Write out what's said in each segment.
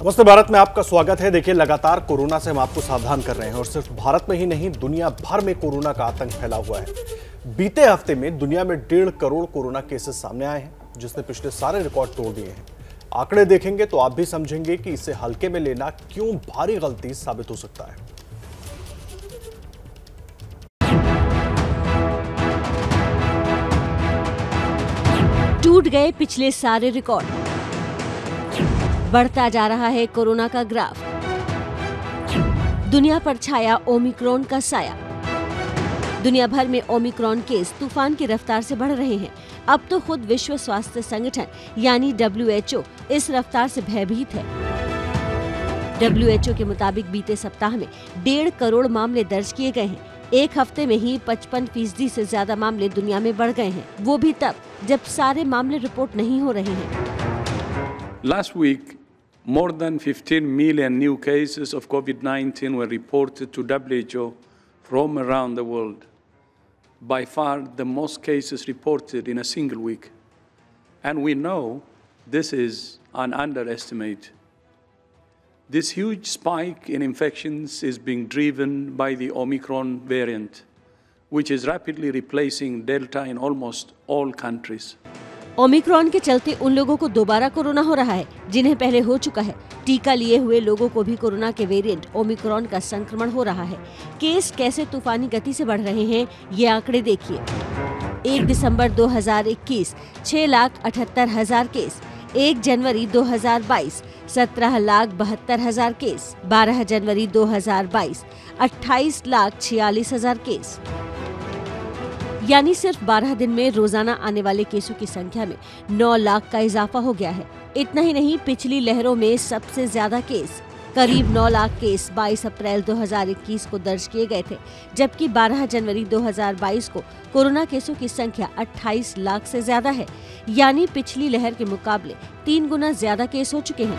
नमस्ते भारत में आपका स्वागत है। देखिए, लगातार कोरोना से हम आपको सावधान कर रहे हैं और सिर्फ भारत में ही नहीं, दुनिया भर में कोरोना का आतंक फैला हुआ है। बीते हफ्ते में दुनिया में 1.5 करोड़ कोरोना केसेस सामने आए हैं, जिसने पिछले सारे रिकॉर्ड तोड़ दिए हैं। आंकड़े देखेंगे तो आप भी समझेंगे कि इसे हल्के में लेना क्यों भारी गलती साबित हो सकता है। टूट गए पिछले सारे रिकॉर्ड, बढ़ता जा रहा है कोरोना का ग्राफ, दुनिया पर छाया ओमिक्रॉन का साया। दुनिया भर में ओमिक्रॉन केस तूफान की रफ्तार से बढ़ रहे हैं। अब तो खुद विश्व स्वास्थ्य संगठन यानी WHO इस रफ्तार से भयभीत है। WHO के मुताबिक बीते सप्ताह में 1.5 करोड़ मामले दर्ज किए गए हैं। एक हफ्ते में ही 55% से ज्यादा मामले दुनिया में बढ़ गए हैं, वो भी तब जब सारे मामले रिपोर्ट नहीं हो रहे हैं। Last week, more than 15 million new cases of COVID-19 were reported to WHO from around the world. By far the most cases reported in a single week. And we know this is an underestimate. This huge spike in infections is being driven by the Omicron variant, which is rapidly replacing Delta in almost all countries. Omicron के चलते उन लोगों को दोबारा corona हो रहा है जिन्हें पहले हो चुका है। टीका लिए हुए लोगों को भी कोरोना के वेरिएंट ओमिक्रॉन का संक्रमण हो रहा है। केस कैसे तूफानी गति से बढ़ रहे हैं, ये आंकड़े देखिए। 1 दिसंबर 2021 6,78,000 केस, 1 जनवरी 2022 17,72,000 केस, 12 जनवरी 2022 28,46,000 केस। यानी सिर्फ 12 दिन में रोजाना आने वाले केसों की संख्या में 9 लाख का इजाफा हो गया है। इतना ही नहीं, पिछली लहरों में सबसे ज्यादा केस करीब 9 लाख केस 22 अप्रैल 2021 को दर्ज किए गए थे, जबकि 12 जनवरी 2022 को कोरोना केसों की संख्या 28 लाख से ज्यादा है। यानी पिछली लहर के मुकाबले 3 गुना ज्यादा केस हो चुके हैं।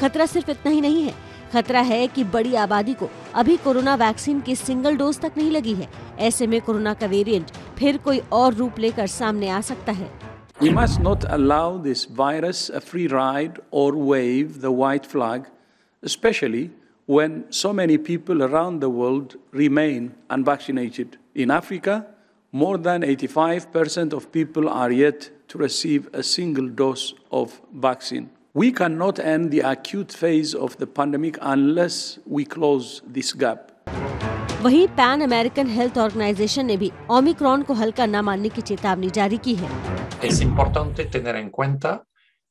खतरा सिर्फ इतना ही नहीं है, खतरा है कि बड़ी आबादी को अभी कोरोना वैक्सीन की सिंगल डोज तक नहीं लगी है। ऐसे में कोरोना का वेरिएंट फिर कोई और रूप लेकर सामने आ सकता है। We must not allow this virus a free ride or wave the white flag, especially when so many people around the world remain unvaccinated. In Africa, more than 85% of people are yet to receive a single dose of vaccine. We cannot end the acute phase of the pandemic unless we close this gap. वहीं pan American health organisation ने भी Omicron को हल्का न मानने की चेतावनी जारी की है। Es importante tener en cuenta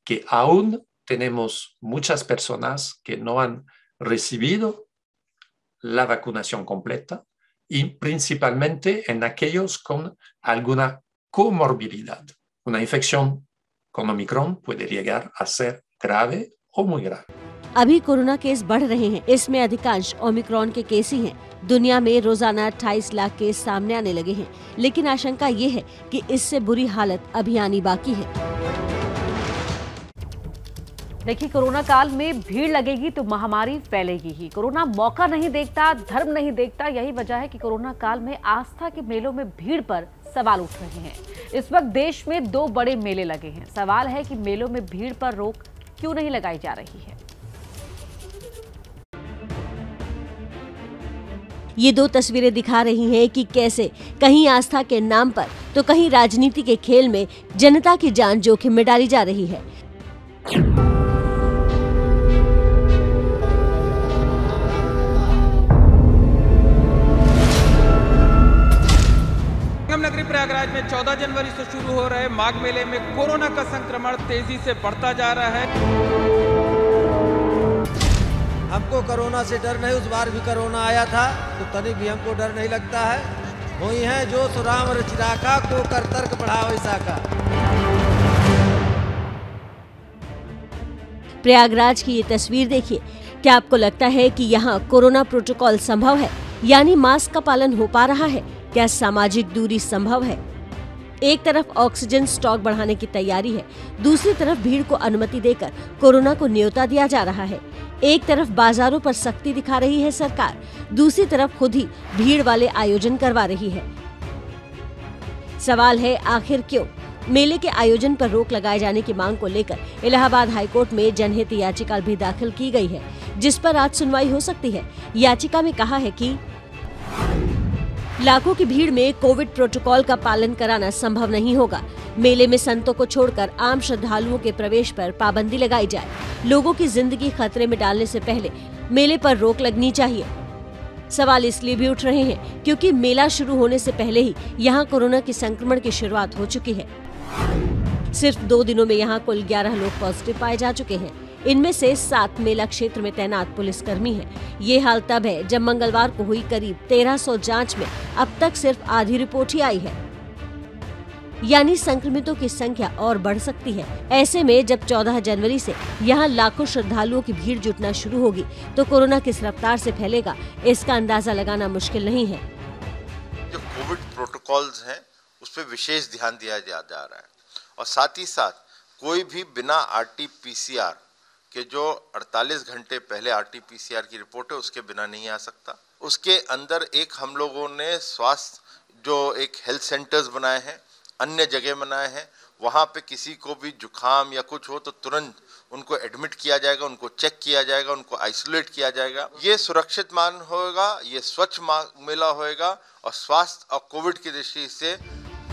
que aún tenemos muchas personas que no han recibido la vacunación completa y principalmente en aquellos con alguna comorbilidad. Una infección con Omicron puede llegar a ser grave o muy grave. अभी corona case बढ़ रहे हैं, इसमें अधिकांश Omicron के case ही हैं। दुनिया में रोजाना 28 लाख केस सामने आने लगे हैं, लेकिन आशंका ये है कि इससे बुरी हालत अभी आनी बाकी है। देखिए, कोरोना काल में भीड़ लगेगी तो महामारी फैलेगी ही। कोरोना मौका नहीं देखता, धर्म नहीं देखता। यही वजह है कि कोरोना काल में आस्था के मेलों में भीड़ पर सवाल उठ रहे हैं। इस वक्त देश में 2 बड़े मेले लगे हैं। सवाल है कि मेलों में भीड़ पर रोक क्यों नहीं लगाई जा रही है। ये 2 तस्वीरें दिखा रही हैं कि कैसे कहीं आस्था के नाम पर तो कहीं राजनीति के खेल में जनता की जान जोखिम में डाली जा रही है। संगम नगरी प्रयागराज में 14 जनवरी से शुरू हो रहे माघ मेले में कोरोना का संक्रमण तेजी से बढ़ता जा रहा है। हमको कोरोना से डर नहीं, उस बार भी कोरोना आया था तो तनिक भी हमको डर नहीं लगता है। वही है जो सुराम रचिराका को कर तर्क बढ़ावे साका। प्रयागराज की ये तस्वीर देखिए। क्या आपको लगता है कि यहाँ कोरोना प्रोटोकॉल संभव है, यानी मास्क का पालन हो पा रहा है? क्या सामाजिक दूरी संभव है? एक तरफ ऑक्सीजन स्टॉक बढ़ाने की तैयारी है, दूसरी तरफ भीड़ को अनुमति देकर कोरोना को न्योता दिया जा रहा है। एक तरफ बाजारों पर सख्ती दिखा रही है सरकार, दूसरी तरफ खुद ही भीड़ वाले आयोजन करवा रही है। सवाल है, आखिर क्यों? मेले के आयोजन पर रोक लगाए जाने की मांग को लेकर इलाहाबाद हाईकोर्ट में जनहित याचिका भी दाखिल की गई है, जिस पर आज सुनवाई हो सकती है। याचिका में कहा है कि लाखों की भीड़ में कोविड प्रोटोकॉल का पालन कराना संभव नहीं होगा। मेले में संतों को छोड़कर आम श्रद्धालुओं के प्रवेश पर पाबंदी लगाई जाए। लोगों की जिंदगी खतरे में डालने से पहले मेले पर रोक लगनी चाहिए। सवाल इसलिए भी उठ रहे हैं क्योंकि मेला शुरू होने से पहले ही यहाँ कोरोना के संक्रमण की शुरुआत हो चुकी है। सिर्फ 2 दिनों में यहाँ कुल 11 लोग पॉजिटिव पाए जा चुके हैं। इनमें से 7 मेला क्षेत्र में तैनात पुलिसकर्मी हैं। ये हाल तब है जब मंगलवार को हुई करीब 1300 जांच में अब तक सिर्फ आधी रिपोर्ट ही आई है, यानी संक्रमितों की संख्या और बढ़ सकती है। ऐसे में जब 14 जनवरी से यहाँ लाखों श्रद्धालुओं की भीड़ जुटना शुरू होगी तो कोरोना किस रफ्तार से फैलेगा, इसका अंदाजा लगाना मुश्किल नहीं है। जो कोविड प्रोटोकॉल्स हैं उस पर विशेष ध्यान दिया जा रहा है और साथ ही साथ कोई भी बिना RT-PCR के जो 48 घंटे पहले RT-PCR की रिपोर्ट है उसके बिना नहीं आ सकता। उसके अंदर एक हम लोगों ने स्वास्थ्य जो एक हेल्थ सेंटर्स बनाए हैं, अन्य जगह बनाए हैं, वहाँ पे किसी को भी जुकाम या कुछ हो तो तुरंत उनको एडमिट किया जाएगा, उनको चेक किया जाएगा, उनको आइसोलेट किया जाएगा। ये सुरक्षित मान होगा, ये स्वच्छ माघ मेला होएगा और स्वास्थ्य और कोविड की दृष्टि से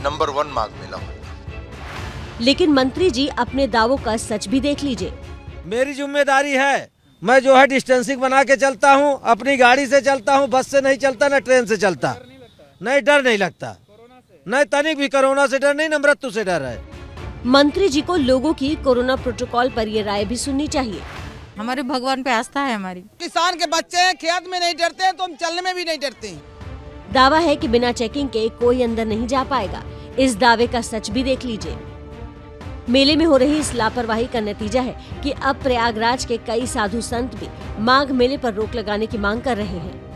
नंबर 1 माघ मेला होगा। लेकिन मंत्री जी अपने दावों का सच भी देख लीजिए। मेरी जिम्मेदारी है, मैं जो है डिस्टेंसिंग बना के चलता हूँ, अपनी गाड़ी से चलता हूँ, बस से नहीं चलता, न ट्रेन से चलता। नहीं, डर नहीं लगता, नहीं तनिक भी कोरोना से डर नहीं, न मृत्यु से डर है। मंत्री जी को लोगों की कोरोना प्रोटोकॉल पर ये राय भी सुननी चाहिए। हमारे भगवान पे आस्था है हमारी। किसान के बच्चे खेत में नहीं डरते तो हम चलने में भी नहीं डरते। दावा है कि बिना चेकिंग के कोई अंदर नहीं जा पाएगा। इस दावे का सच भी देख लीजिए। मेले में हो रही इस लापरवाही का नतीजा है कि अब प्रयागराज के कई साधु संत भी माघ मेले पर रोक लगाने की मांग कर रहे हैं।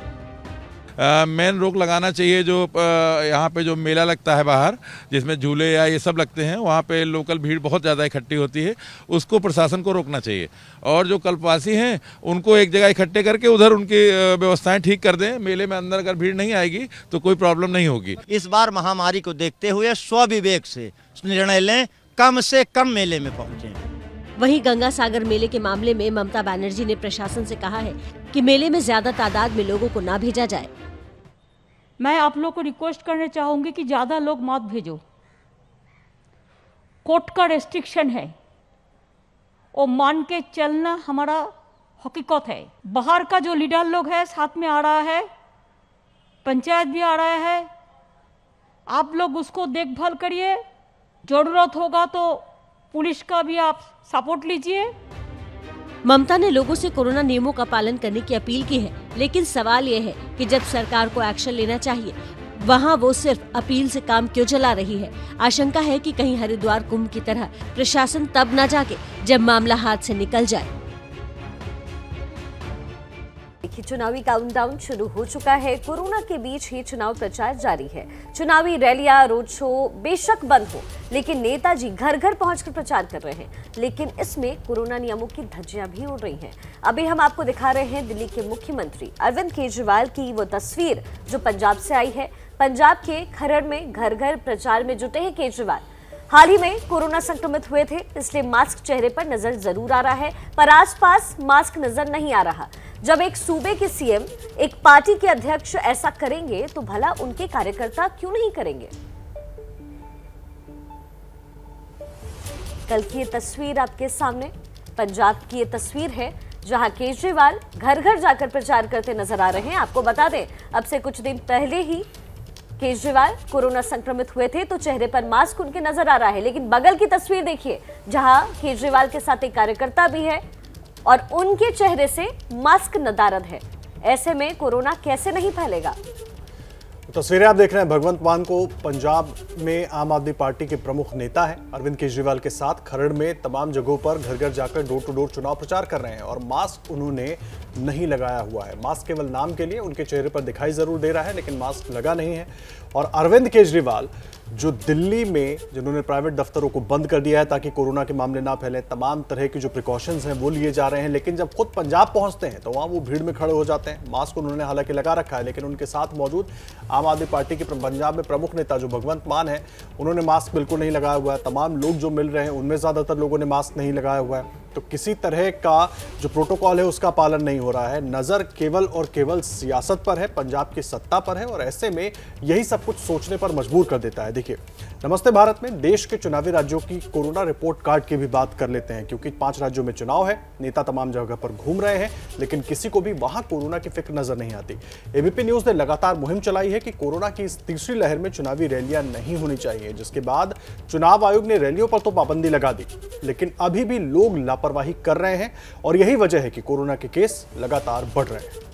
मेन रोक लगाना चाहिए। जो यहाँ पे जो मेला लगता है बाहर, जिसमें झूले या ये सब लगते हैं, वहाँ पे लोकल भीड़ बहुत ज़्यादा इकट्ठी होती है, उसको प्रशासन को रोकना चाहिए। और जो कल्पवासी हैं उनको एक जगह इकट्ठे करके उधर उनकी व्यवस्थाएं ठीक कर दें। मेले में अंदर अगर भीड़ नहीं आएगी तो कोई प्रॉब्लम नहीं होगी। इस बार महामारी को देखते हुए स्वविवेक से निर्णय लें, कम से कम मेले में पहुँचें। वहीं गंगा सागर मेले के मामले में ममता बनर्जी ने प्रशासन से कहा है कि मेले में ज्यादा तादाद में लोगों को ना भेजा जाए। मैं आप लोग को रिक्वेस्ट करना चाहूंगी कि ज़्यादा लोग मत भेजो। कोर्ट का रेस्ट्रिक्शन है, वो मान के चलना हमारा हकीकत है। बाहर का जो लीडर लोग है साथ में आ रहा है, पंचायत भी आ रहा है, आप लोग उसको देखभाल करिए। जरूरत होगा तो पुलिस का भी आप सपोर्ट लीजिए। ममता ने लोगों से कोरोना नियमों का पालन करने की अपील की है, लेकिन सवाल यह है कि जब सरकार को एक्शन लेना चाहिए, वहां वो सिर्फ अपील से काम क्यों चला रही है। आशंका है कि कहीं हरिद्वार कुंभ की तरह प्रशासन तब न जागे जब मामला हाथ से निकल जाए। चुनावी काउंटडाउन शुरू हो चुका है। कोरोना के बीच ही चुनाव प्रचार जारी है। चुनावी रैलियां, रोड शो बेशक बंद हो, लेकिन नेताजी घर घर पहुंचकर प्रचार कर रहे हैं। लेकिन इसमें कोरोना नियमों की धज्जियां भी उड़ रही हैं। अभी हम आपको दिखा रहे हैं दिल्ली के मुख्यमंत्री अरविंद केजरीवाल की वो तस्वीर जो पंजाब से आई है। पंजाब के खरड़ में घर घर प्रचार में जुटे हैं केजरीवाल। हाल ही में कोरोना संक्रमित हुए थे, इसलिए मास्क चेहरे पर नजर जरूर आ रहा है, पर आसपास मास्क नजर नहीं आ रहा। जब एक सूबे के सीएम, एक पार्टी के अध्यक्ष ऐसा करेंगे तो भला उनके कार्यकर्ता क्यों नहीं करेंगे। कल की ये तस्वीर आपके सामने पंजाब की ये तस्वीर है, जहां केजरीवाल घर घर जाकर प्रचार करते नजर आ रहे हैं। आपको बता दें, अब से कुछ दिन पहले ही केजरीवाल कोरोना संक्रमित हुए थे तो चेहरे पर मास्क उनके नजर आ रहा है। लेकिन बगल की तस्वीर देखिए, जहां केजरीवाल के साथ एक कार्यकर्ता भी है और उनके चेहरे से मास्क नदारद है। ऐसे में कोरोना कैसे नहीं फैलेगा। तस्वीरें आप देख रहे हैं भगवंत मान को। पंजाब में आम आदमी पार्टी के प्रमुख नेता है अरविंद केजरीवाल के साथ खरड़ में तमाम जगहों पर घर घर जाकर डोर टू डोर चुनाव प्रचार कर रहे हैं और मास्क उन्होंने नहीं लगाया हुआ है। मास्क केवल नाम के लिए उनके चेहरे पर दिखाई जरूर दे रहा है, लेकिन मास्क लगा नहीं है। और अरविंद केजरीवाल जो दिल्ली में जिन्होंने प्राइवेट दफ्तरों को बंद कर दिया है ताकि कोरोना के मामले ना फैले, तमाम तरह की जो प्रिकॉशंस हैं वो लिए जा रहे हैं, लेकिन जब खुद पंजाब पहुंचते हैं तो वहां वो भीड़ में खड़े हो जाते हैं। मास्क उन्होंने हालांकि लगा रखा है, लेकिन उनके साथ मौजूद आम आदमी पार्टी के पंजाब में प्रमुख नेता जो भगवंत मान है, उन्होंने मास्क बिल्कुल नहीं लगाया हुआ है। तमाम लोग जो मिल रहे हैं उनमें ज्यादातर लोगों ने मास्क नहीं लगाया हुआ है। तो किसी तरह का जो प्रोटोकॉल है उसका पालन नहीं हो रहा है। नजर केवल और केवल सियासत पर है, पंजाब की सत्ता पर है, और ऐसे में यही सब कुछ सोचने पर मजबूर कर देता है। देखिए, नमस्ते भारत में देश के चुनावी राज्यों की कोरोना रिपोर्ट कार्ड की भी बात कर लेते हैं, क्योंकि 5 राज्यों में चुनाव है, नेता तमाम जगह पर घूम रहे हैं, लेकिन किसी को भी वहां कोरोना की फिक्र नजर नहीं आती। एबीपी न्यूज ने लगातार मुहिम चलाई है कि कोरोना की इस तीसरी लहर में चुनावी रैलियां नहीं होनी चाहिए, जिसके बाद चुनाव आयोग ने रैलियों पर तो पाबंदी लगा दी, लेकिन अभी भी लोग लापरवाही कर रहे हैं और यही वजह है कि कोरोना के केस लगातार बढ़ रहे हैं।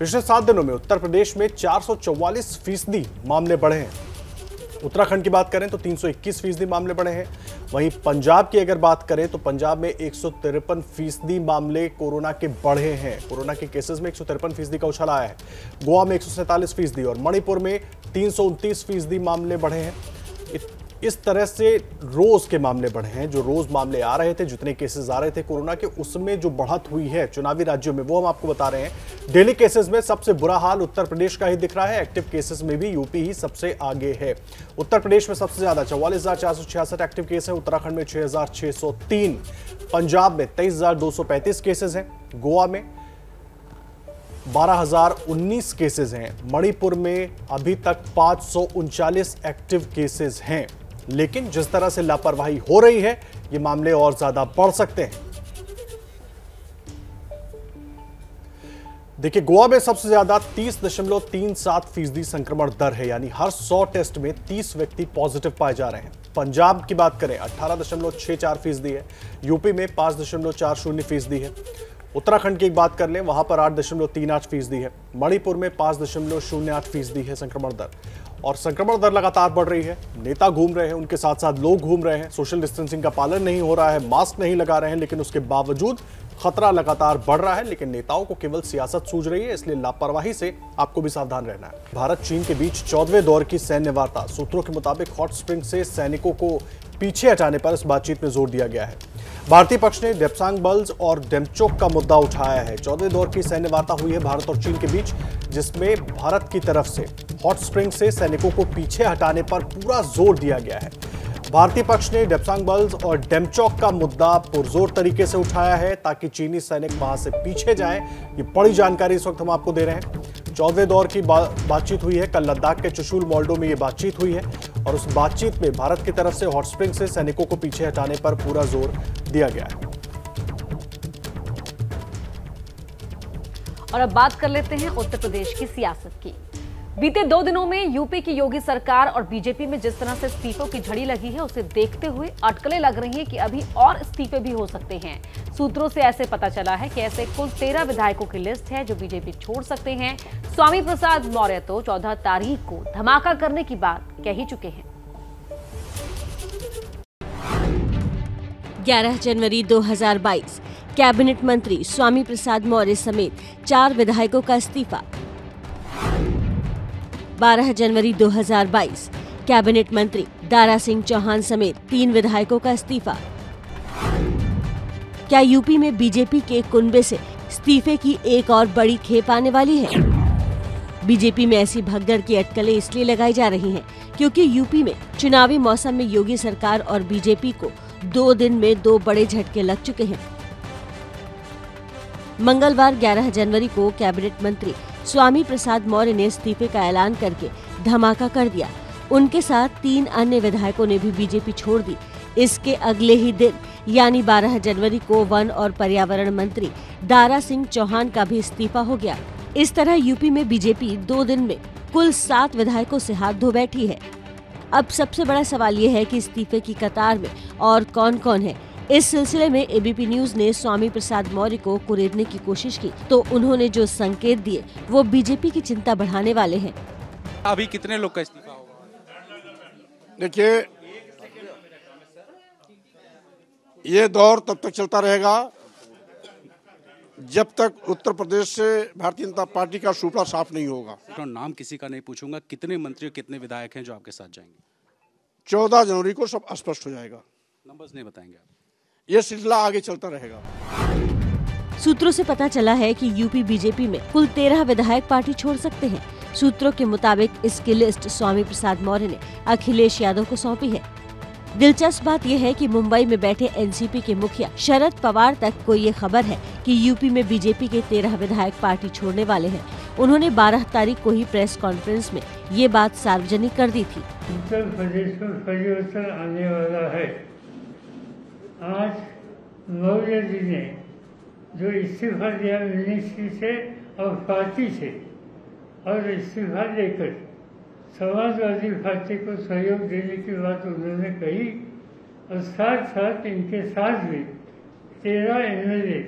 पिछले 7 दिनों में उत्तर प्रदेश में 444% मामले बढ़े हैं। उत्तराखंड की बात करें तो 321% मामले बढ़े हैं। वहीं पंजाब की अगर बात करें तो पंजाब में 153% मामले कोरोना के बढ़े हैं। कोरोना के केसेस में 153% का उछाल आया है। गोवा में 147% और मणिपुर में 329% मामले बढ़े हैं। इस तरह से रोज के मामले बढ़े हैं। जो रोज मामले आ रहे थे, जितने केसेस आ रहे थे कोरोना के, उसमें जो बढ़त हुई है चुनावी राज्यों में वो हम आपको बता रहे हैं। डेली केसेस में सबसे बुरा हाल उत्तर प्रदेश का ही दिख रहा है। एक्टिव केसेस में भी यूपी ही सबसे आगे है। उत्तर प्रदेश में सबसे ज्यादा 44,466 एक्टिव केस है। उत्तराखंड में 6,603, पंजाब में 23,235 केसेस हैं, गोवा में 12,019 केसेस हैं, मणिपुर में अभी तक 539 एक्टिव केसेस हैं। लेकिन जिस तरह से लापरवाही हो रही है, ये मामले और ज्यादा बढ़ सकते हैं। देखिए, गोवा में सबसे ज्यादा 30.37% संक्रमण दर है, यानी हर 100 टेस्ट में 30 व्यक्ति पॉजिटिव पाए जा रहे हैं। पंजाब की बात करें 18.64% है, यूपी में 5.40% है, उत्तराखंड की एक बात कर लें वहां पर 8.38% है, मणिपुर में 5.08% है संक्रमण दर। और संक्रमण दर लगातार बढ़ रही है। नेता घूम रहे हैं, उनके साथ साथ लोग घूम रहे हैं, सोशल डिस्टेंसिंग का पालन नहीं हो रहा है, मास्क नहीं लगा रहे हैं, लेकिन उसके बावजूद खतरा लगातार बढ़ रहा है। लेकिन नेताओं को केवल सियासत सूझ रही है, इसलिए लापरवाही से आपको भी सावधान रहना है। भारत चीन के बीच 14वें दौर की सैन्य वार्ता। सूत्रों के मुताबिक हॉट स्प्रिंग से सैनिकों को पीछे हटाने पर इस बातचीत में जोर दिया गया है। भारतीय पक्ष ने डेप्सांग बल्स और डेमचोक का मुद्दा उठाया है। 14वें दौर की सैन्य वार्ता हुई है भारत और चीन के बीच, जिसमें भारत की तरफ से हॉट स्प्रिंग से सैनिकों को पीछे हटाने पर पूरा जोर दिया गया है। भारतीय पक्ष ने डेप्सांग बल्स और डेमचोक का मुद्दा पुरजोर तरीके से उठाया है ताकि चीनी सैनिक वहां से पीछे जाएं। ये बड़ी जानकारी इस वक्त हम आपको दे रहे हैं। 14वें दौर की बातचीत हुई है। कल लद्दाख के चुशुल मोल्डो में ये बातचीत हुई है और उस बातचीत में भारत की तरफ से हॉट स्प्रिंग से सैनिकों को पीछे हटाने पर पूरा जोर दिया गया है। और अब बात कर लेते हैं उत्तर प्रदेश की सियासत की। बीते 2 दिनों में यूपी की योगी सरकार और बीजेपी में जिस तरह से इस्तीफों की झड़ी लगी है, उसे देखते हुए अटकलें लग रही हैं कि अभी और इस्तीफे भी हो सकते हैं। सूत्रों से ऐसे पता चला है कि ऐसे कुल 13 विधायकों की लिस्ट है जो बीजेपी छोड़ सकते हैं। स्वामी प्रसाद मौर्य तो 14 तारीख को धमाका करने की बात कह ही चुके हैं। 11 जनवरी 2022 कैबिनेट मंत्री स्वामी प्रसाद मौर्य समेत 4 विधायकों का इस्तीफा। 12 जनवरी 2022 कैबिनेट मंत्री दारा सिंह चौहान समेत 3 विधायकों का इस्तीफा। क्या यूपी में बीजेपी के कुनबे से इस्तीफे की एक और बड़ी खेप आने वाली है? बीजेपी में ऐसी भगदड़ की अटकलें इसलिए लगाई जा रही हैं क्योंकि यूपी में चुनावी मौसम में योगी सरकार और बीजेपी को 2 दिन में 2 बड़े झटके लग चुके हैं। मंगलवार 11 जनवरी को कैबिनेट मंत्री स्वामी प्रसाद मौर्य ने इस्तीफे का ऐलान करके धमाका कर दिया। उनके साथ 3 अन्य विधायकों ने भी बीजेपी छोड़ दी। इसके अगले ही दिन यानी 12 जनवरी को वन और पर्यावरण मंत्री दारा सिंह चौहान का भी इस्तीफा हो गया। इस तरह यूपी में बीजेपी 2 दिन में कुल 7 विधायकों से हाथ धो बैठी है। अब सबसे बड़ा सवाल ये है कि इस्तीफे की कतार में और कौन कौन है। इस सिलसिले में एबीपी न्यूज ने स्वामी प्रसाद मौर्य को कुरेदने की कोशिश की तो उन्होंने जो संकेत दिए वो बीजेपी की चिंता बढ़ाने वाले हैं। अभी कितने लोग का इस्तीफा होगा? देखिए, ये दौर तब तक चलता रहेगा जब तक उत्तर प्रदेश से भारतीय जनता पार्टी का सूपड़ा साफ नहीं होगा। नाम किसी का नहीं पूछूंगा, कितने मंत्री और कितने विधायक हैं जो आपके साथ जाएंगे? 14 जनवरी को सब स्पष्ट हो जाएगा। नंबर्स नहीं बताएंगे आप? यह सिलसिला आगे चलता रहेगा। सूत्रों से पता चला है कि यूपी बीजेपी में कुल 13 विधायक पार्टी छोड़ सकते हैं। सूत्रों के मुताबिक इसकी लिस्ट स्वामी प्रसाद मौर्य ने अखिलेश यादव को सौंपी है। दिलचस्प बात यह है कि मुंबई में बैठे एनसीपी के मुखिया शरद पवार तक को ये खबर है कि यूपी में बीजेपी के 13 विधायक पार्टी छोड़ने वाले हैं। उन्होंने 12 तारीख को ही प्रेस कॉन्फ्रेंस में ये बात सार्वजनिक कर दी थी। उत्तर प्रदेश में परिवर्तन आने वाला है। आज मौर्य जी ने जो इस्तीफा दिया मिनिस्ट्री से और पार्टी से, और इस्तीफा देकर समाजवादी पार्टी को सहयोग देने की बात उन्होंने कही, और साथ साथ इनके साथ भी 13 एमएलए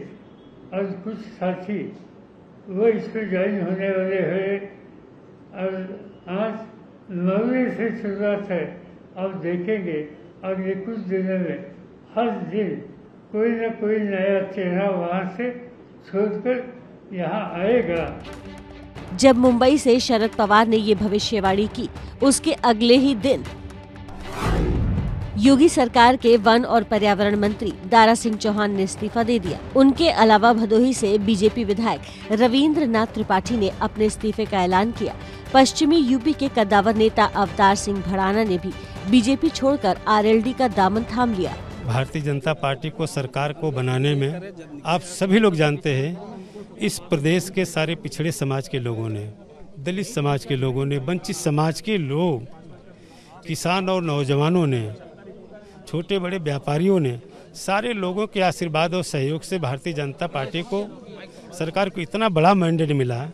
और कुछ साथी वो इस पर ज्वाइन होने वाले हैं। और आज मौर्य से शुरुआत है, आप देखेंगे अगले कुछ दिनों में हर दिन कोई न कोई नया चेहरा वहाँ से छोड़कर यहाँ आएगा। जब मुंबई से शरद पवार ने ये भविष्यवाणी की, उसके अगले ही दिन योगी सरकार के वन और पर्यावरण मंत्री दारा सिंह चौहान ने इस्तीफा दे दिया। उनके अलावा भदोही से बीजेपी विधायक रविंद्र नाथ त्रिपाठी ने अपने इस्तीफे का ऐलान किया। पश्चिमी यूपी के कद्दावर नेता अवतार सिंह भड़ाना ने भी बीजेपी छोड़कर आरएलडी का दामन थाम लिया। भारतीय जनता पार्टी को सरकार को बनाने में आप सभी लोग जानते हैं, इस प्रदेश के सारे पिछड़े समाज के लोगों ने, दलित समाज के लोगों ने, वंचित समाज के लोग, किसान और नौजवानों ने, छोटे बड़े व्यापारियों ने, सारे लोगों के आशीर्वाद और सहयोग से भारतीय जनता पार्टी को, सरकार को इतना बड़ा मैंडेट मिला।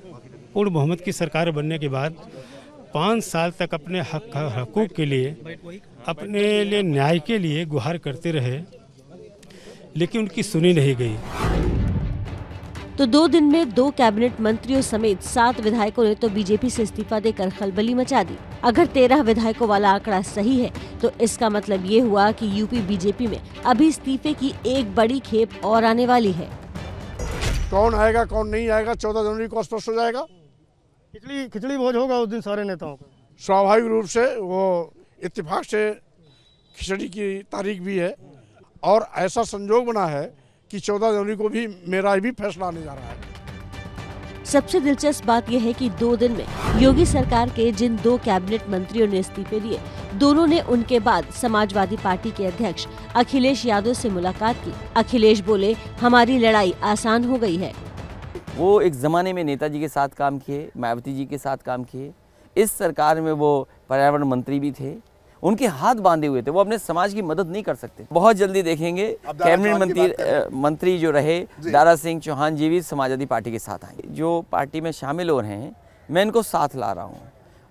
पूर्ण बहुमत की सरकार बनने के बाद 5 साल तक अपने हकूक़ के लिए, अपने लिए न्याय के लिए गुहार करते रहे, लेकिन उनकी सुनी नहीं गई। तो 2 दिन में 2 कैबिनेट मंत्रियों समेत 7 विधायकों ने तो बीजेपी से इस्तीफा देकर खलबली मचा दी। अगर 13 विधायकों वाला आंकड़ा सही है तो इसका मतलब ये हुआ कि यूपी बीजेपी में अभी इस्तीफे की एक बड़ी खेप और आने वाली है। कौन आएगा कौन नहीं आएगा 14 जनवरी को स्पष्ट हो जाएगा। खिचड़ी भोज होगा उस दिन सारे नेताओं का। स्वाभाविक रूप से वो इत्तेफाक से खिचड़ी की तारीख भी है, और ऐसा संजोग बना है कि 14 जनवरी को भी मेरा भी फैसला आने जा रहा है। सबसे दिलचस्प बात यह है कि 2 दिन में योगी सरकार के जिन 2 कैबिनेट मंत्रियों ने इस्तीफे दिए, दोनों ने उनके बाद समाजवादी पार्टी के अध्यक्ष अखिलेश यादव से मुलाकात की। अखिलेश बोले, हमारी लड़ाई आसान हो गई है। वो एक ज़माने में नेताजी के साथ काम किए, मायावती जी के साथ काम किए, इस सरकार में वो पर्यावरण मंत्री भी थे, उनके हाथ बांधे हुए थे, वो अपने समाज की मदद नहीं कर सकते। बहुत जल्दी देखेंगे कैबिनेट मंत्री जो रहे दारा सिंह चौहान जी भी समाजवादी पार्टी के साथ आएंगे। जो पार्टी में शामिल हो रहे हैं, मैं इनको साथ ला रहा हूँ,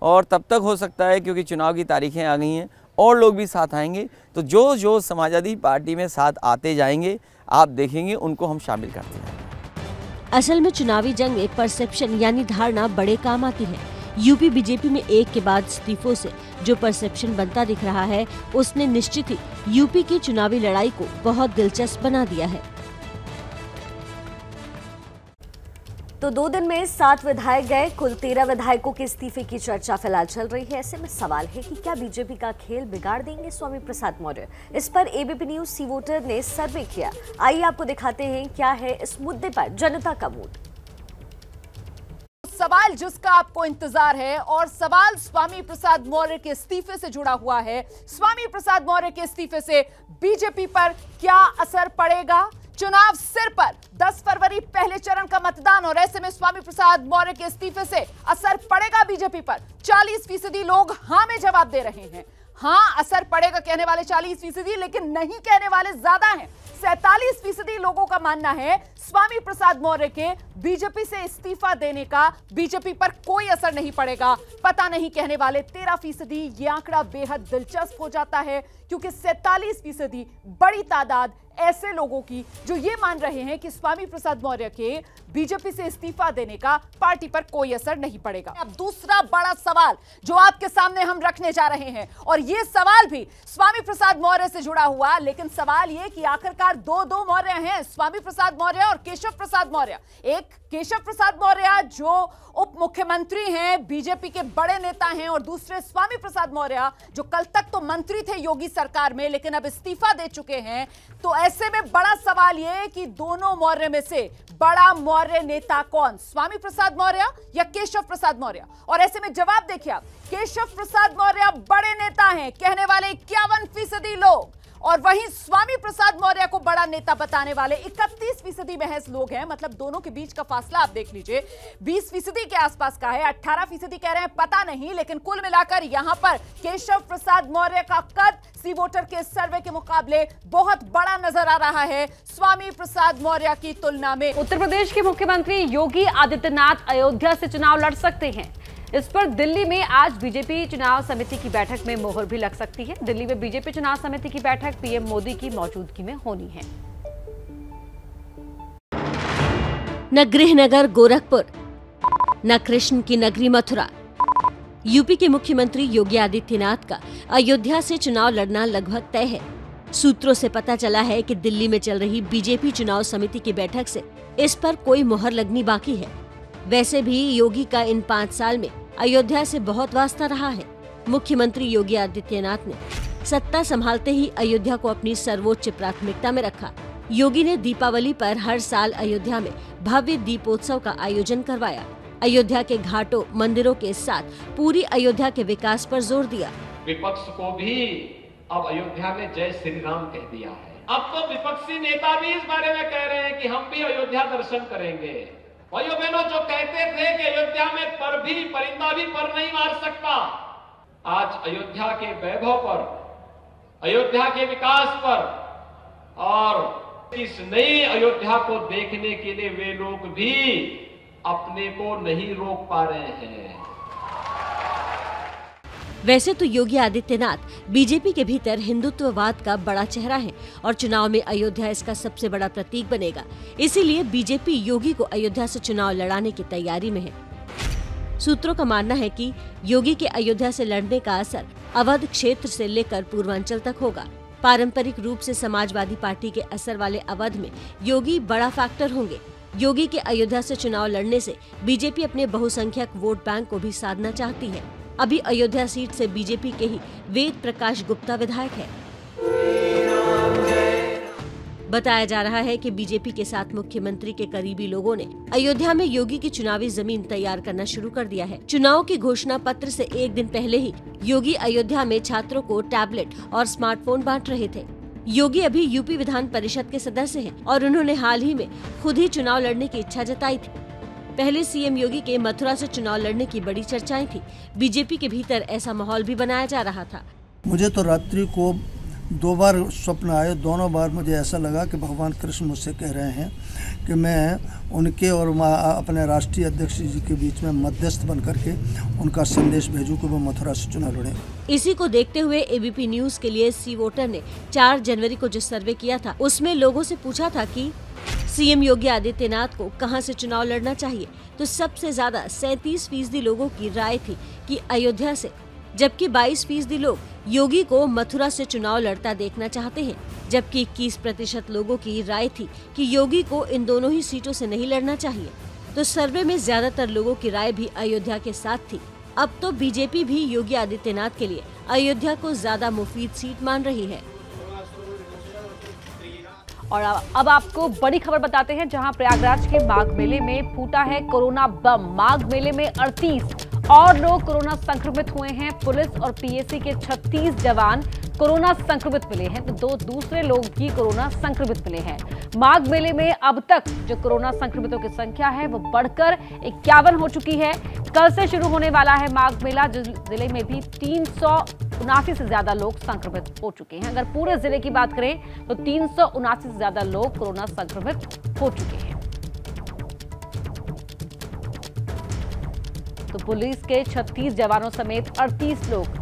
और तब तक हो सकता है क्योंकि चुनाव की तारीखें आ गई हैं और लोग भी साथ आएंगे, तो जो समाजवादी पार्टी में साथ आते जाएंगे आप देखेंगे उनको हम शामिल करते हैं। असल में चुनावी जंग में परसेप्शन यानी धारणा बड़े काम आती है। यूपी बीजेपी में एक के बाद इस्तीफों से जो परसेप्शन बनता दिख रहा है, उसने निश्चित ही यूपी की चुनावी लड़ाई को बहुत दिलचस्प बना दिया है। तो 2 दिन में 7 विधायक गए, कुल 13 विधायकों के इस्तीफे की चर्चा फिलहाल चल रही है। ऐसे में सवाल है कि क्या बीजेपी का खेल बिगाड़ देंगे स्वामी प्रसाद मौर्य? इस पर एबीपी न्यूज सी वोटर ने सर्वे किया। आइए आपको दिखाते हैं क्या है इस मुद्दे पर जनता का मूड। सवाल जिसका आपको इंतजार है, और सवाल स्वामी प्रसाद मौर्य के इस्तीफे से जुड़ा हुआ है। स्वामी प्रसाद मौर्य के इस्तीफे से बीजेपी पर क्या असर पड़ेगा? चुनाव सिर पर, 10 फरवरी पहले चरण का मतदान, और ऐसे में स्वामी प्रसाद मौर्य के इस्तीफे से असर पड़ेगा बीजेपी पर। 40% लोग हाँ में जवाब दे रहे हैं। हाँ, असर पड़ेगा कहने वाले 40%, लेकिन नहीं कहने वाले ज्यादा हैं। 47% लोगों का मानना है स्वामी प्रसाद मौर्य के बीजेपी से इस्तीफा देने का बीजेपी पर कोई असर नहीं पड़ेगा। पता नहीं कहने वाले 13%। ये आंकड़ा बेहद दिलचस्प हो जाता है क्योंकि 47% बड़ी तादाद ऐसे लोगों की जो ये मान रहे हैं कि स्वामी प्रसाद मौर्य के बीजेपी से इस्तीफा देने का पार्टी पर कोई असर नहीं पड़ेगा। अब दूसरा बड़ा सवाल जो आपके सामने हम रखने जा रहे हैं, और ये सवाल भी स्वामी प्रसाद मौर्य से जुड़ा हुआ, लेकिन सवाल ये कि आखिरकार दो मौर्य हैं, स्वामी प्रसाद मौर्य और केशव प्रसाद मौर्य। एक केशव प्रसाद मौर्य जो उप मुख्यमंत्री हैं, बीजेपी के बड़े नेता हैं, और दूसरे स्वामी प्रसाद मौर्य जो कल तक तो मंत्री थे योगी सरकार में लेकिन अब इस्तीफा दे चुके हैं। तो ऐसे में बड़ा सवाल यह कि दोनों मौर्य में से बड़ा मौर्य नेता कौन, स्वामी प्रसाद मौर्य या केशव प्रसाद मौर्य? और ऐसे में जवाब देखिए आप, केशव प्रसाद मौर्य बड़े नेता हैं कहने वाले 51% लोग, और वहीं स्वामी प्रसाद मौर्य को बड़ा नेता बताने वाले 31% महज लोग हैं। मतलब दोनों के बीच का फासला आप देख लीजिए 20% के आसपास का है। 18% कह रहे हैं पता नहीं, लेकिन कुल मिलाकर यहां पर केशव प्रसाद मौर्य का कद सी वोटर के सर्वे के मुकाबले बहुत बड़ा नजर आ रहा है स्वामी प्रसाद मौर्य की तुलना में। उत्तर प्रदेश के मुख्यमंत्री योगी आदित्यनाथ अयोध्या से चुनाव लड़ सकते हैं। इस पर दिल्ली में आज बीजेपी चुनाव समिति की बैठक में मोहर भी लग सकती है। दिल्ली में बीजेपी चुनाव समिति की बैठक पीएम मोदी की मौजूदगी में होनी है। न गृहनगर गोरखपुर, न कृष्ण की नगरी मथुरा। यूपी के मुख्यमंत्री योगी आदित्यनाथ का अयोध्या से चुनाव लड़ना लगभग तय है। सूत्रों से पता चला है कि दिल्ली में चल रही बीजेपी चुनाव समिति की बैठक से इस पर कोई मोहर लगनी बाकी है। वैसे भी योगी का इन 5 साल में अयोध्या से बहुत वास्ता रहा है। मुख्यमंत्री योगी आदित्यनाथ ने सत्ता संभालते ही अयोध्या को अपनी सर्वोच्च प्राथमिकता में रखा। योगी ने दीपावली पर हर साल अयोध्या में भव्य दीपोत्सव का आयोजन करवाया। अयोध्या के घाटों, मंदिरों के साथ पूरी अयोध्या के विकास पर जोर दिया। विपक्ष को भी अब अयोध्या में जय श्री राम कह दिया है। अब तो विपक्षी नेता भी इस बारे में कह रहे हैं कि हम भी अयोध्या दर्शन करेंगे। भाइयों बहनों, जो कहते थे कि अयोध्या में परिंदा भी पर नहीं मार सकता, आज अयोध्या के वैभव पर, अयोध्या के विकास पर और इस नई अयोध्या को देखने के लिए वे लोग भी अपने को नहीं रोक पा रहे हैं। वैसे तो योगी आदित्यनाथ बीजेपी के भीतर हिंदुत्ववाद का बड़ा चेहरा है और चुनाव में अयोध्या इसका सबसे बड़ा प्रतीक बनेगा। इसीलिए बीजेपी योगी को अयोध्या से चुनाव लड़ाने की तैयारी में है। सूत्रों का मानना है कि योगी के अयोध्या से लड़ने का असर अवध क्षेत्र से लेकर पूर्वांचल तक होगा। पारंपरिक रूप से समाजवादी पार्टी के असर वाले अवध में योगी बड़ा फैक्टर होंगे। योगी के अयोध्या से चुनाव लड़ने से बीजेपी अपने बहुसंख्यक वोट बैंक को भी साधना चाहती है। अभी अयोध्या सीट से बीजेपी के ही वेद प्रकाश गुप्ता विधायक है। बताया जा रहा है कि बीजेपी के साथ मुख्यमंत्री के करीबी लोगों ने अयोध्या में योगी की चुनावी जमीन तैयार करना शुरू कर दिया है। चुनाव की घोषणा पत्र से एक दिन पहले ही योगी अयोध्या में छात्रों को टैबलेट और स्मार्टफोन बांट रहे थे। योगी अभी यूपी विधान परिषद के सदस्य हैं और उन्होंने हाल ही में खुद ही चुनाव लड़ने की इच्छा जताई थी। पहले सीएम योगी के मथुरा से चुनाव लड़ने की बड़ी चर्चाएं थी। बीजेपी के भीतर ऐसा माहौल भी बनाया जा रहा था। मुझे तो रात्रि को 2 बार स्वप्न आए। दोनों बार मुझे ऐसा लगा कि भगवान कृष्ण मुझसे कह रहे हैं कि मैं उनके और अपने राष्ट्रीय अध्यक्ष जी के बीच में मध्यस्थ बन करके उनका संदेश भेजूं कि वो मथुरा से चुनाव लड़े। इसी को देखते हुए एबीपी न्यूज के लिए सी वोटर ने 4 जनवरी को जो सर्वे किया था उसमें लोगों से पूछा था कि सीएम योगी आदित्यनाथ को कहां से चुनाव लड़ना चाहिए, तो सबसे ज्यादा 37% लोगों की राय थी कि अयोध्या से, जबकि 22% लोग योगी को मथुरा से चुनाव लड़ता देखना चाहते हैं, जबकि 21% लोगों की राय थी कि योगी को इन दोनों ही सीटों से नहीं लड़ना चाहिए। तो सर्वे में ज्यादातर लोगों की राय भी अयोध्या के साथ थी। अब तो बीजेपी भी योगी आदित्यनाथ के लिए अयोध्या को ज्यादा मुफीद सीट मान रही है। और अब आपको बड़ी खबर बताते हैं, जहां प्रयागराज के माघ मेले में फूटा है कोरोना बम। माघ मेले में 38 और लोग कोरोना संक्रमित हुए हैं। पुलिस और पीएसी के 36 जवान कोरोना संक्रमित मिले हैं, तो 2 दूसरे लोग भी कोरोना संक्रमित मिले हैं। माघ मेले में अब तक जो कोरोना संक्रमितों की संख्या है वो बढ़कर 51 हो चुकी है। कल से शुरू होने वाला है माघ मेला। जिले में भी 379 से ज्यादा लोग संक्रमित हो चुके हैं। अगर पूरे जिले की बात करें तो 379 से ज्यादा लोग कोरोना संक्रमित हो चुके हैं। तो पुलिस के 36 जवानों समेत 38 लोग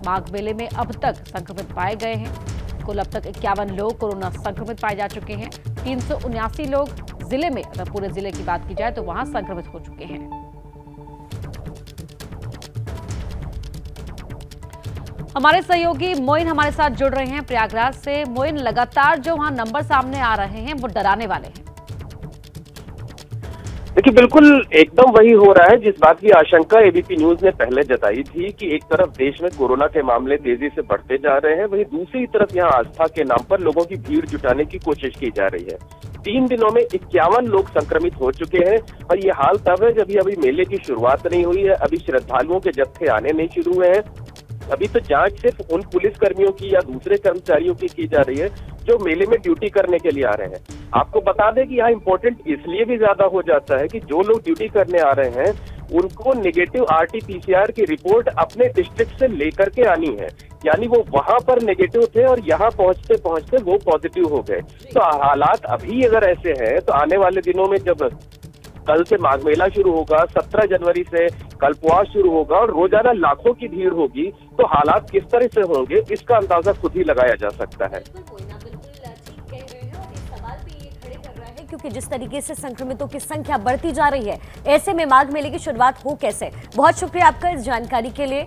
माघ मेले में अब तक संक्रमित पाए गए हैं। कुल अब तक 51 लोग कोरोना संक्रमित पाए जा चुके हैं। 379 लोग जिले में, अगर पूरे जिले की बात की जाए तो वहां संक्रमित हो चुके हैं। हमारे सहयोगी मोइन हमारे साथ जुड़ रहे हैं प्रयागराज से। मोइन, लगातार जो वहां नंबर सामने आ रहे हैं वो डराने वाले हैं। देखिए, बिल्कुल एकदम वही हो रहा है जिस बात की आशंका एबीपी न्यूज ने पहले जताई थी कि एक तरफ देश में कोरोना के मामले तेजी से बढ़ते जा रहे हैं, वहीं दूसरी तरफ यहाँ आस्था के नाम पर लोगों की भीड़ जुटाने की कोशिश की जा रही है। 3 दिनों में 51 लोग संक्रमित हो चुके हैं और ये हाल तब है जब अभी मेले की शुरुआत नहीं हुई है, अभी श्रद्धालुओं के जत्थे आने नहीं शुरू हुए हैं। अभी तो जांच सिर्फ उन पुलिस कर्मियों की या दूसरे कर्मचारियों की जा रही है जो मेले में ड्यूटी करने के लिए आ रहे हैं। आपको बता दें कि यहाँ इम्पोर्टेंट इसलिए भी ज्यादा हो जाता है कि जो लोग ड्यूटी करने आ रहे हैं उनको नेगेटिव RT-PCR की रिपोर्ट अपने डिस्ट्रिक्ट से लेकर के आनी है, यानी वो वहां पर नेगेटिव थे और यहाँ पहुंचते पहुंचते वो पॉजिटिव हो गए। तो हालात अभी अगर ऐसे हैं तो आने वाले दिनों में जब कल से माघ मेला शुरू होगा, 17 जनवरी से कल्पवास शुरू होगा और रोजाना लाखों की भीड़ होगी, तो हालात किस तरह से होंगे इसका अंदाजा खुद ही लगाया जा सकता है। क्योंकि जिस तरीके से संक्रमितों की संख्या बढ़ती जा रही है, ऐसे में माघ मेले की शुरुआत हो कैसे? बहुत शुक्रिया आपका इस जानकारी के लिए।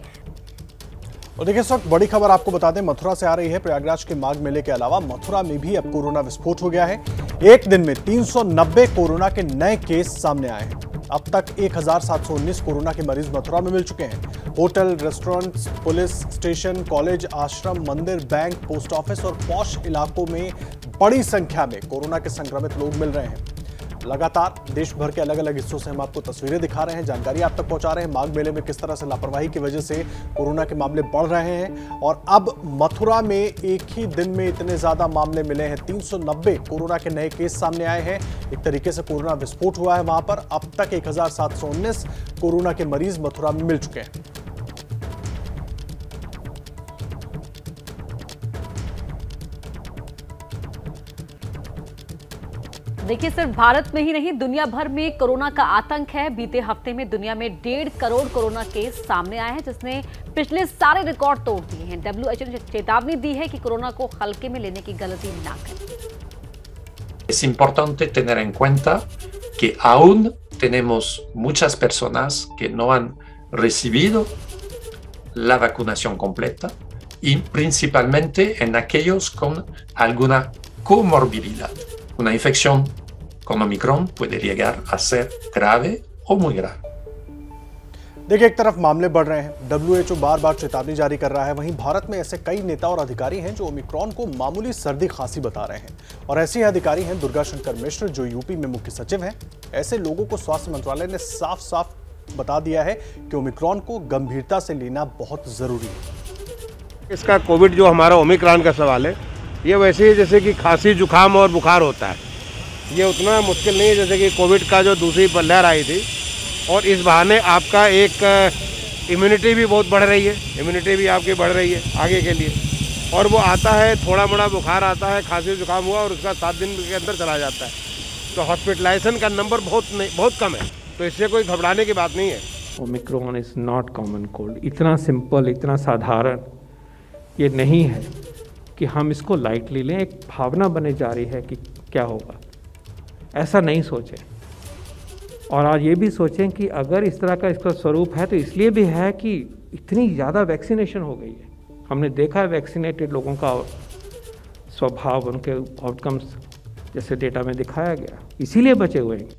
और देखिए, इस वक्त बड़ी खबर आपको बता दें, मथुरा से आ रही है। प्रयागराज के माघ मेले के अलावा मथुरा में भी अब कोरोना विस्फोट हो गया है। एक दिन में 390 कोरोना के नए केस सामने आए हैं। अब तक 1719 कोरोना के मरीज मथुरा में मिल चुके हैं। Hotel, restaurants, police station, college, आश्रम, मंदिर, बैंक, पोस्ट ऑफिस और पॉश इलाकों में बड़ी संख्या में कोरोना के संक्रमित लोग मिल रहे हैं। लगातार देश भर के अलग अलग हिस्सों से हम आपको तस्वीरें दिखा रहे हैं, जानकारी आप तक पहुंचा रहे हैं माघ मेले में किस तरह से लापरवाही की वजह से कोरोना के मामले बढ़ रहे हैं। और अब मथुरा में एक ही दिन में इतने ज्यादा मामले मिले हैं, 390 कोरोना के नए केस सामने आए हैं। एक तरीके से कोरोना विस्फोट हुआ है वहां पर। अब तक 1719 कोरोना के मरीज मथुरा में मिल चुके हैं। देखिए, सिर्फ भारत में ही नहीं दुनिया भर में कोरोना का आतंक है। बीते हफ्ते में दुनिया में 1.5 करोड़ कोरोना केस सामने आए हैं, जिसने पिछले सारे रिकॉर्ड तोड़ दिए हैं। WHO ने चेतावनी दी है कि कोरोना को हल्के में लेने की गलती ना करें। Es importante tener en cuenta que aún tenemos muchas personas que no han recibido la vacunación completa y principalmente en aquellos con alguna comorbilidad. Una infección con Omicron puede llegar a ser grave o muy grave. देखिए, एक तरफ मामले बढ़ रहे हैं, WHO बार बार चेतावनी जारी कर रहा है, वहीं भारत में ऐसे कई नेता और अधिकारी हैं जो ओमिक्रॉन को मामूली सर्दी खांसी बता रहे हैं। और ऐसे ही अधिकारी हैं दुर्गा शंकर मिश्र, जो यूपी में मुख्य सचिव हैं। ऐसे लोगों को स्वास्थ्य मंत्रालय ने साफ साफ बता दिया है कि ओमिक्रॉन को गंभीरता से लेना बहुत जरूरी है। इसका कोविड जो हमारा ओमिक्रॉन का सवाल है, ये वैसे ही जैसे कि खांसी, जुकाम और बुखार होता है। ये उतना मुश्किल नहीं है जैसे कि कोविड का जो दूसरी लहर आई थी। और इस बहाने आपका एक इम्यूनिटी भी बहुत बढ़ रही है, इम्यूनिटी भी आपकी बढ़ रही है आगे के लिए। और वो आता है, थोड़ा मोड़ा बुखार आता है, खांसी जुकाम हुआ और उसका 7 दिन के अंदर चला जाता है। तो हॉस्पिटलाइजेशन का नंबर बहुत कम है, तो इससे कोई घबराने की बात नहीं है। Omicron is not common cold. इतना सिंपल, इतना साधारण ये नहीं है कि हम इसको लाइटली लें। एक भावना बने जा रही है कि क्या होगा, ऐसा नहीं सोचें। और आज ये भी सोचें कि अगर इस तरह का इसका स्वरूप है तो इसलिए भी है कि इतनी ज़्यादा वैक्सीनेशन हो गई है। हमने देखा है वैक्सीनेटेड लोगों का स्वभाव, उनके आउटकम्स जैसे डेटा में दिखाया गया, इसीलिए बचे हुए हैं।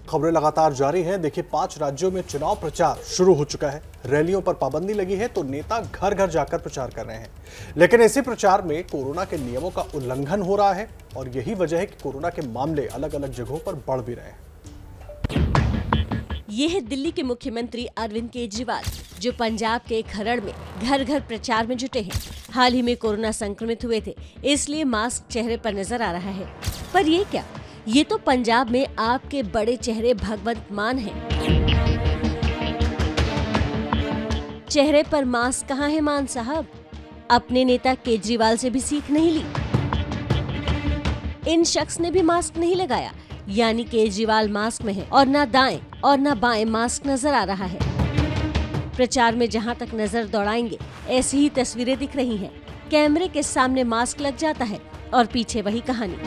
खबरें लगातार जारी हैं। देखिए, 5 राज्यों में चुनाव प्रचार शुरू हो चुका है। रैलियों पर पाबंदी लगी है तो नेता घर घर जाकर प्रचार कर रहे हैं। लेकिन इसी प्रचार में कोरोना के नियमों का उल्लंघन हो रहा है और यही वजह है कि कोरोना के मामले अलग अलग जगहों पर बढ़ भी रहे हैं। ये है दिल्ली के मुख्यमंत्री अरविंद केजरीवाल, जो पंजाब के खरड़ में घर घर प्रचार में जुटे हैं। हाल ही में कोरोना संक्रमित हुए थे, इसलिए मास्क चेहरे पर नजर आ रहा है। पर ये क्या, ये तो पंजाब में आपके बड़े चेहरे भगवंत मान हैं। चेहरे पर मास्क कहाँ है मान साहब? अपने नेता केजरीवाल से भी सीख नहीं ली। इन शख्स ने भी मास्क नहीं लगाया, यानी केजरीवाल मास्क में है और ना दाएं और ना बाएं मास्क नजर आ रहा है। प्रचार में जहां तक नजर दौड़ाएंगे ऐसी ही तस्वीरें दिख रही हैं। कैमरे के सामने मास्क लग जाता है और पीछे वही कहानी।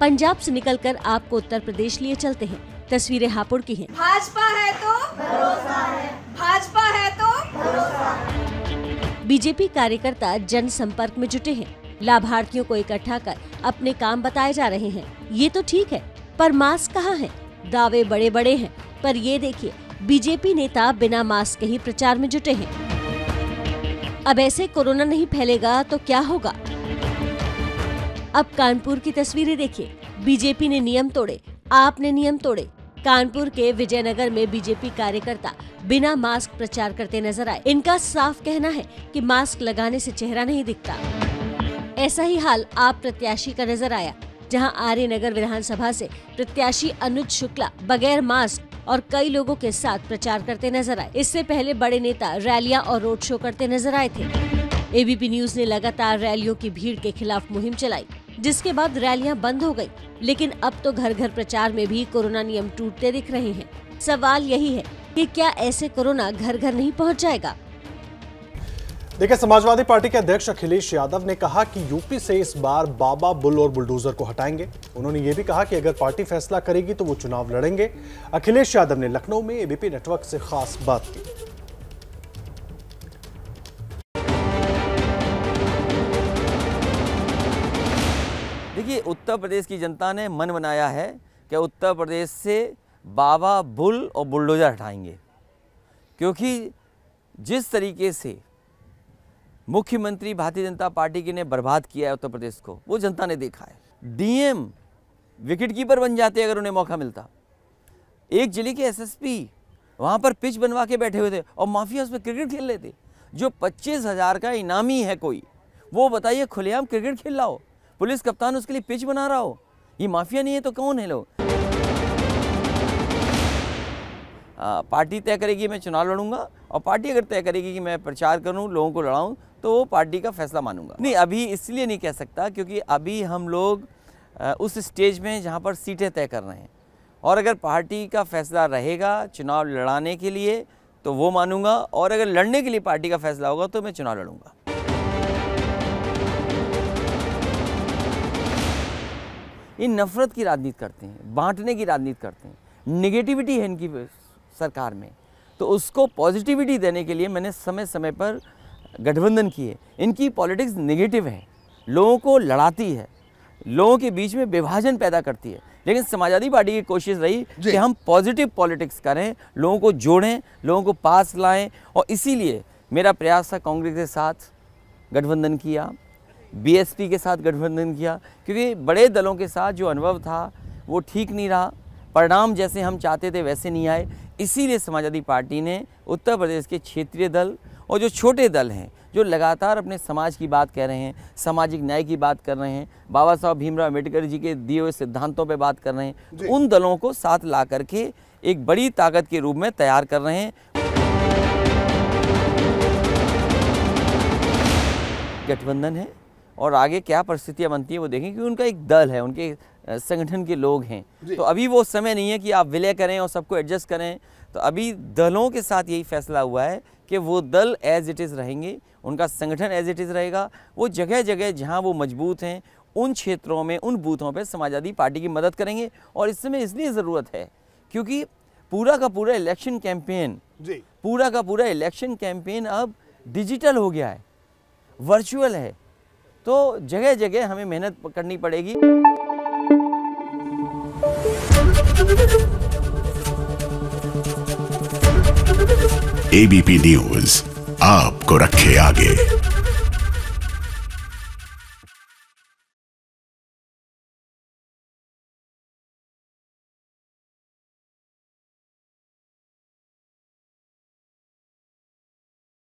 पंजाब से निकलकर आपको उत्तर प्रदेश लिए चलते हैं। तस्वीरें हापुड़ की हैं। भाजपा है तो भरोसा है, भाजपा है तो भरोसा है। बीजेपी कार्यकर्ता जनसंपर्क में जुटे हैं। लाभार्थियों को इकट्ठा कर अपने काम बताए जा रहे हैं। ये तो ठीक है, पर मास्क कहाँ है? दावे बड़े बड़े हैं, पर ये देखिए बीजेपी नेता बिना मास्क के ही प्रचार में जुटे हैं। अब ऐसे कोरोना नहीं फैलेगा तो क्या होगा? अब कानपुर की तस्वीरें देखिए। बीजेपी ने नियम तोड़े, आपने नियम तोड़े। कानपुर के विजयनगर में बीजेपी कार्यकर्ता बिना मास्क प्रचार करते नजर आए। इनका साफ कहना है कि मास्क लगाने से चेहरा नहीं दिखता। ऐसा ही हाल आप प्रत्याशी का नजर आया, जहां आर्य नगर विधानसभा से प्रत्याशी अनुज शुक्ला बगैर मास्क और कई लोगों के साथ प्रचार करते नजर आए। इससे पहले बड़े नेता रैलियां और रोड शो करते नजर आए थे। एबीपी न्यूज ने लगातार रैलियों की भीड़ के खिलाफ मुहिम चलाई, जिसके बाद रैलियां बंद हो गई। लेकिन अब तो घर घर प्रचार में भी कोरोना नियम टूटते दिख रहे हैं। सवाल यही है कि क्या ऐसे कोरोना घर घर नहीं पहुंच जाएगा? देखिए, समाजवादी पार्टी के अध्यक्ष अखिलेश यादव ने कहा कि यूपी से इस बार बाबा, बुल और बुलडोजर को हटाएंगे। उन्होंने ये भी कहा कि अगर पार्टी फैसला करेगी तो वो चुनाव लड़ेंगे। अखिलेश यादव ने लखनऊ में एबीपी नेटवर्क से खास बात की। देखिए, उत्तर प्रदेश की जनता ने मन बनाया है कि उत्तर प्रदेश से बाबा, बुल और बुलडोजर हटाएंगे, क्योंकि जिस तरीके से मुख्यमंत्री भारतीय जनता पार्टी की ने बर्बाद किया है उत्तर प्रदेश को, वो जनता ने देखा है। डीएम विकेट कीपर बन जाते अगर उन्हें मौका मिलता। एक जिले के एसएसपी वहाँ पर पिच बनवा के बैठे हुए थे और माफिया उसमें क्रिकेट खेल रहे थे। जो 25,000 का इनामी है कोई, वो बताइए खुलेआम क्रिकेट खेल रहा हो, पुलिस कप्तान उसके लिए पिच बना रहा हो, ये माफिया नहीं है तो कौन है लोग? पार्टी तय करेगी मैं चुनाव लड़ूंगा, और पार्टी अगर तय करेगी कि मैं प्रचार करूं, लोगों को लड़ाऊं, तो वो पार्टी का फैसला मानूंगा। नहीं, अभी इसलिए नहीं कह सकता क्योंकि अभी हम लोग उस स्टेज में जहां पर सीटें तय कर रहे हैं, और अगर पार्टी का फैसला रहेगा चुनाव लड़ाने के लिए तो वो मानूंगा, और अगर लड़ने के लिए पार्टी का फैसला होगा तो मैं चुनाव लड़ूंगा। ये नफरत की राजनीति करते हैं, बांटने की राजनीति करते हैं, निगेटिविटी है इनकी सरकार में। तो उसको पॉजिटिविटी देने के लिए मैंने समय समय पर गठबंधन किए। इनकी पॉलिटिक्स नेगेटिव है, लोगों को लड़ाती है, लोगों के बीच में विभाजन पैदा करती है। लेकिन समाजवादी पार्टी की कोशिश रही कि हम पॉजिटिव पॉलिटिक्स करें, लोगों को जोड़ें, लोगों को पास लाएं, और इसीलिए मेरा प्रयास था कांग्रेस के साथ गठबंधन किया, बीएसपी के साथ गठबंधन किया, क्योंकि बड़े दलों के साथ जो अनुभव था वो ठीक नहीं रहा, परिणाम जैसे हम चाहते थे वैसे नहीं आए। इसीलिए समाजवादी पार्टी ने उत्तर प्रदेश के क्षेत्रीय दल और जो छोटे दल हैं, जो लगातार अपने समाज की बात कह रहे हैं, सामाजिक न्याय की बात कर रहे हैं, बाबा साहब भीमराव अम्बेडकर जी के दिए हुए सिद्धांतों पे बात कर रहे हैं, उन दलों को साथ ला करके एक बड़ी ताकत के रूप में तैयार कर रहे हैं। गठबंधन है और आगे क्या परिस्थितियां बनती है वो देखें, क्योंकि उनका एक दल है, उनके संगठन के लोग हैं। तो अभी वो समय नहीं है कि आप विलय करें और सबको एडजस्ट करें। तो अभी दलों के साथ यही फैसला हुआ है कि वो दल एज इट इज़ रहेंगे, उनका संगठन एज इट इज़ रहेगा। वो जगह जगह जहां वो मजबूत हैं उन क्षेत्रों में, उन बूथों पे समाजवादी पार्टी की मदद करेंगे। और इस समय इसलिए ज़रूरत है क्योंकि पूरा का पूरा इलेक्शन कैंपेन अब डिजिटल हो गया है, वर्चुअल है। तो जगह जगह हमें मेहनत करनी पड़ेगी। एबीपी न्यूज़ आपको रखे आगे।